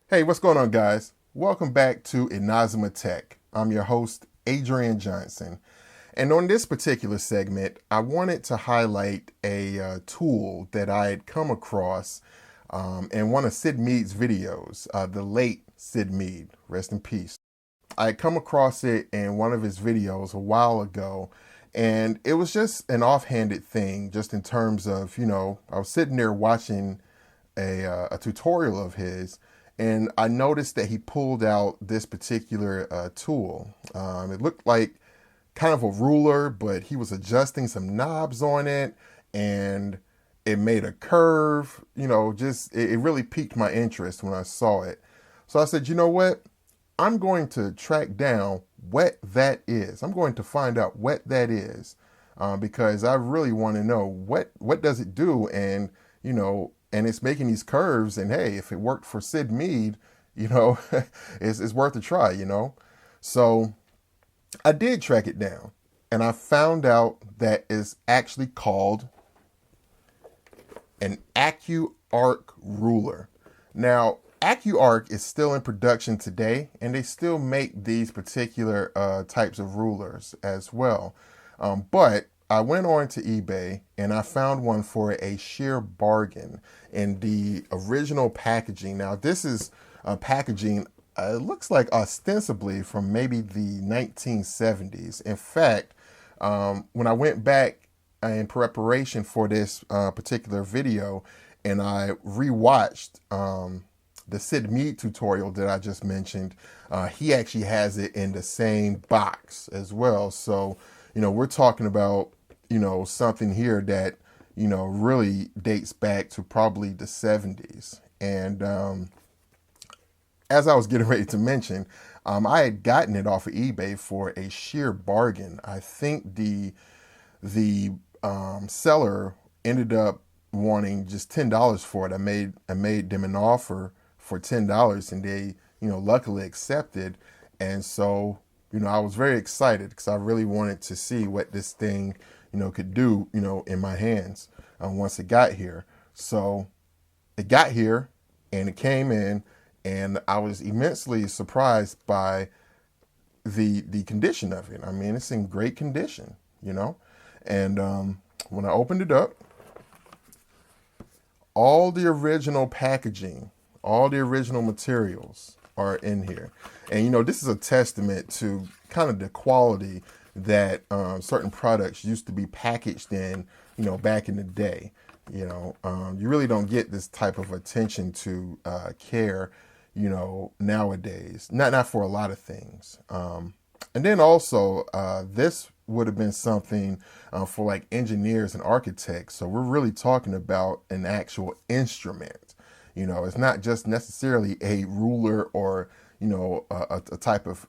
Hey, what's going on, guys? Welcome back to Inazuma Tech. I'm your host, Adrian Johnson. And on this particular segment, I wanted to highlight a tool that I had come across in one of Syd Mead's videos, the late Syd Mead, rest in peace. I had come across it in one of his videos a while ago, and it was just an offhanded thing, just in terms of, I was sitting there watching a tutorial of his, and I noticed that he pulled out this particular tool. It looked like kind of a ruler, but he was adjusting some knobs on it, and it made a curve. Just it really piqued my interest when I saw it. So I said, you know what? I'm going to track down what that is. I'm going to find out what that is, because I really want to know what does it do, and it's making these curves. And hey, if it worked for Syd Mead, it's worth a try. So I did track it down, and I found out that it's actually called an Acu Arc ruler. Now, Acu Arc is still in production today, and they still make these particular types of rulers as well. But I went on to eBay and I found one for a sheer bargain in the original packaging. Now, this is packaging, it looks like ostensibly from maybe the 1970s. In fact, when I went back in preparation for this particular video and I rewatched the Syd Mead tutorial that I just mentioned, he actually has it in the same box as well. So, we're talking about, something here that, really dates back to probably the 70s. And as I was getting ready to mention, I had gotten it off of eBay for a sheer bargain. I think the seller ended up wanting just $10 for it. I made them an offer for $10, and they, luckily accepted. And so, I was very excited because I really wanted to see what this thing, could do, in my hands once it got here. So it got here and it came in, and I was immensely surprised by the condition of it. I mean, it's in great condition. And when I opened it up, all the original packaging, all the original materials are in here. And, this is a testament to kind of the quality that certain products used to be packaged in, back in the day. You really don't get this type of attention to care, nowadays. Not for a lot of things. And then also, this would have been something for like engineers and architects. So we're really talking about an actual instrument. It's not just necessarily a ruler or, a type of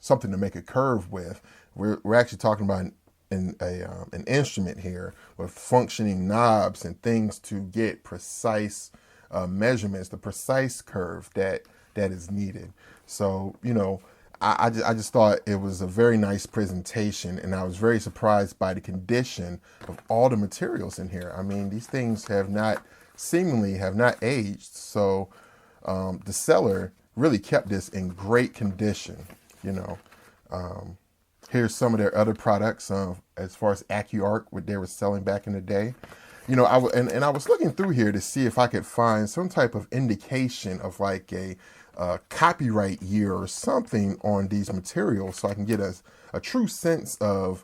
something to make a curve with. We're actually talking about an instrument here with functioning knobs and things to get precise measurements, the precise curve that is needed. So, I just thought it was a very nice presentation, and I was very surprised by the condition of all the materials in here. I mean, these things seemingly have not aged. So the seller really kept this in great condition. Here's some of their other products as far as AcuArc, what they were selling back in the day. I was looking through here to see if I could find some type of indication of like a copyright year or something on these materials, so I can get a true sense of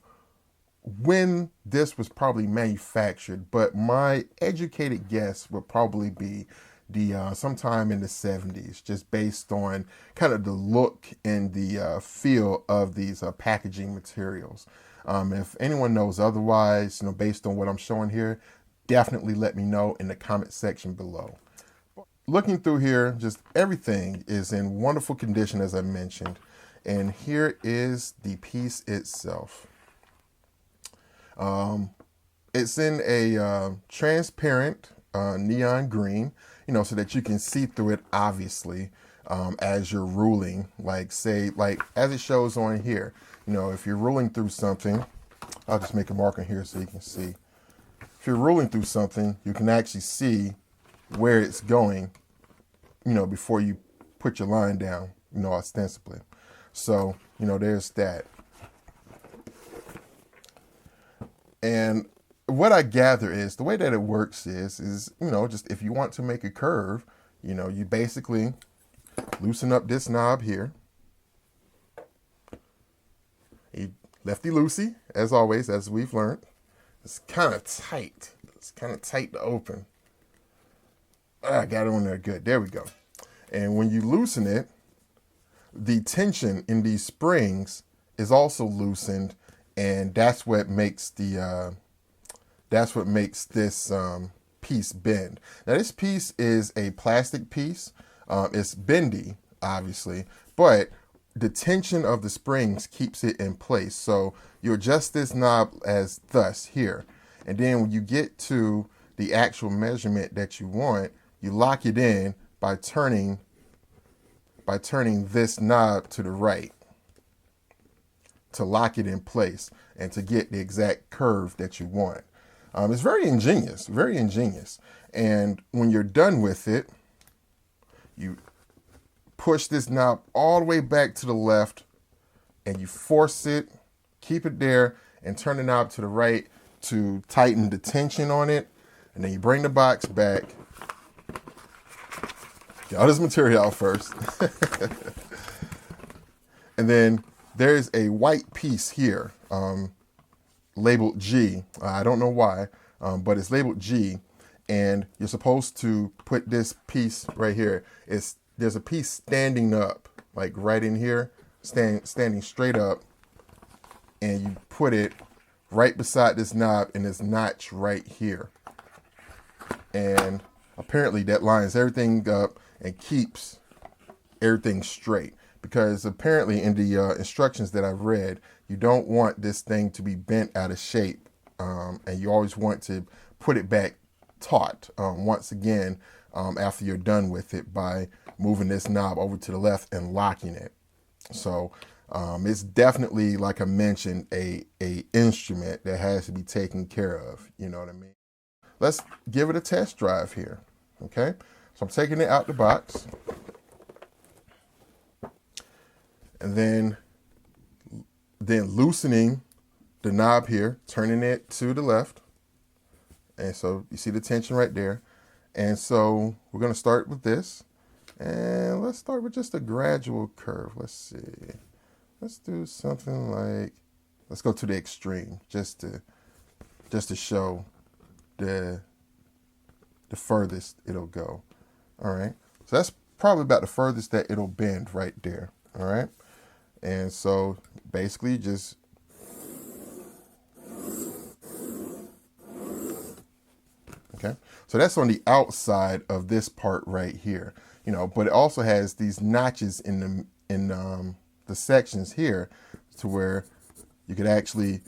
when this was probably manufactured. But my educated guess would probably be the sometime in the 70s, just based on kind of the look and the feel of these packaging materials. If anyone knows otherwise, based on what I'm showing here, definitely let me know in the comment section below. Looking through here, just everything is in wonderful condition, as I mentioned. And here is the piece itself. It's in a transparent neon green, so that you can see through it, obviously, as you're ruling. Like as it shows on here, if you're ruling through something, I'll just make a marker here so you can see. If you're ruling through something, you can actually see where it's going, before you put your line down, ostensibly. So, there's that. And what I gather is the way that it works is just if you want to make a curve, you basically loosen up this knob here. You lefty loosey, as always, as we've learned. It's kind of tight. It's kind of tight to open. I got it on there good. There we go. And when you loosen it, the tension in these springs is also loosened, and that's what makes this piece bend. Now, this piece is a plastic piece. It's bendy, obviously, but the tension of the springs keeps it in place. So you adjust this knob as thus here, and then when you get to the actual measurement that you want, you lock it in by turning this knob to the right to lock it in place and to get the exact curve that you want. It's very ingenious, very ingenious. And when you're done with it, you push this knob all the way back to the left and you force it, keep it there, and turn the knob to the right to tighten the tension on it. And then you bring the box back. Get all this material out first. And then there's a white piece here, labeled G. I don't know why, but it's labeled G. And you're supposed to put this piece right here. There's a piece standing up, like right in here, standing straight up. And you put it right beside this knob in this notch right here. And apparently that lines everything up and keeps everything straight. Because apparently in the instructions that I've read, you don't want this thing to be bent out of shape. And you always want to put it back taut once again after you're done with it by moving this knob over to the left and locking it. So it's definitely, like I mentioned, a instrument that has to be taken care of. You know what I mean? Let's give it a test drive here. Okay, so I'm taking it out the box. And then loosening the knob here, turning it to the left. And so you see the tension right there. And so we're going to start with this. And let's start with just a gradual curve. Let's see. Let's do something like, let's go to the extreme just to show the furthest it'll go. All right. So that's probably about the furthest that it'll bend right there. All right. And so basically just okay. So that's on the outside of this part right here, but it also has these notches in the sections here to where you could actually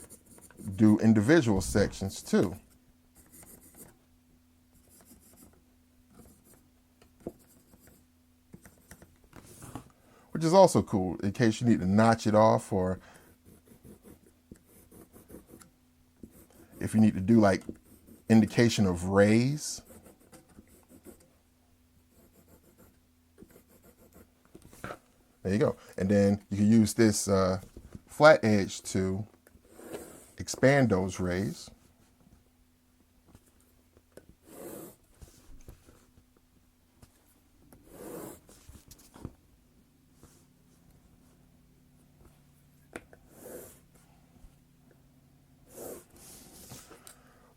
do individual sections too. Which is also cool in case you need to notch it off, or if you need to do like indication of raise. There you go. And then you can use this flat edge to expand those rays.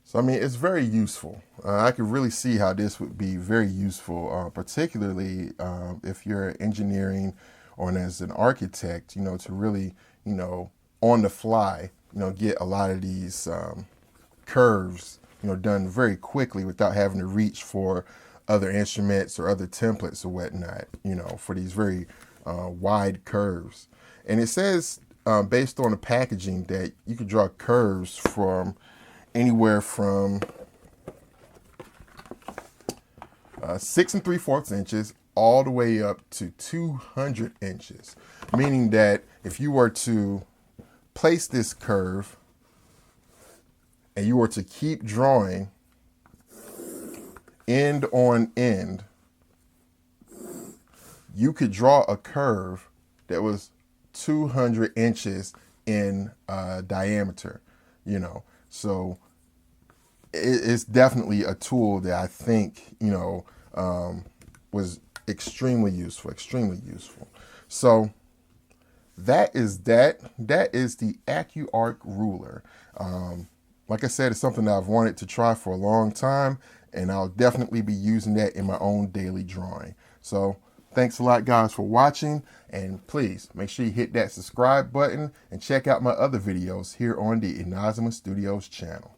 So, I mean, it's very useful. I could really see how this would be very useful, particularly if you're engineering or as an architect, to really, on the fly, get a lot of these curves, done very quickly without having to reach for other instruments or other templates or whatnot, for these very wide curves. And it says, based on the packaging, that you could draw curves from anywhere from 6 3/4 inches all the way up to 200 inches. Meaning that if you were to place this curve and you were to keep drawing end on end, you could draw a curve that was 200 inches in diameter, you know. So it's definitely a tool that I think, you know, was extremely useful, extremely useful. So that is the AcuArc ruler. Like I said, it's something that I've wanted to try for a long time, and I'll definitely be using that in my own daily drawing. So thanks a lot, guys, for watching, and please make sure you hit that subscribe button and check out my other videos here on the Inazuma Studios channel.